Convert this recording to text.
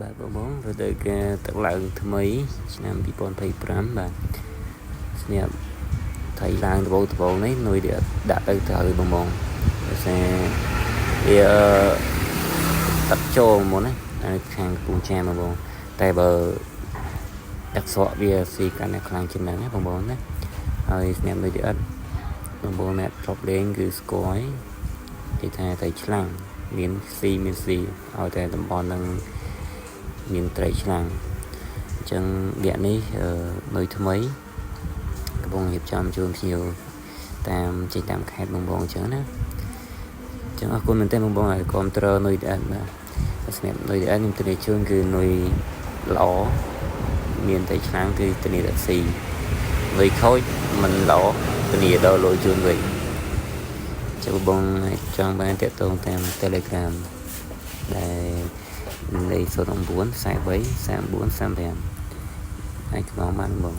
បាទបងរដូវកាលទឹកឡើងថ្មីឆ្នាំ2025បាទស្ញាប់ថៃឡើងត្បូងនេះនុយដាក់ទៅត្រូវបងដោយសារវាទឹកចូលមុនណាខាងកំពង់ចាមបងតែបើទឹកស្រកវាស៊ីកាន់តែខ្លាំងជាងហ្នឹងណាបងណាហើយស្ញាប់នុយបងអ្នកធ្លាប់លេងគឺស្គាល់គេថាត្រីឆ្លាំងមានស៊ីឲ្យតែតំបន់ហ្នឹងមានត្រីឆ្លាំងអញ្ចឹងវគ្គនេះនៅថ្មីកំពុងរៀបចំជូនភ្ញៀវតាមខេត្តបងអញ្ចឹងណាអញ្ចឹងអរគុណមែនទែនបងឲ្យគ្រប់គ្រងនុយបាទស្ញាប់នុយខ្ញុំទៅជូនគឺនុយល្អមានត្រីឆ្លាំងគឺទៅនេះរកស៊ីនុយខូចមិនល្អទៅនេះដល់លុយជូនវិញចាំបងចង់បានតាក់ទងតាម Telegram ដែលលេខ09433435អាចខ្មៅបានបង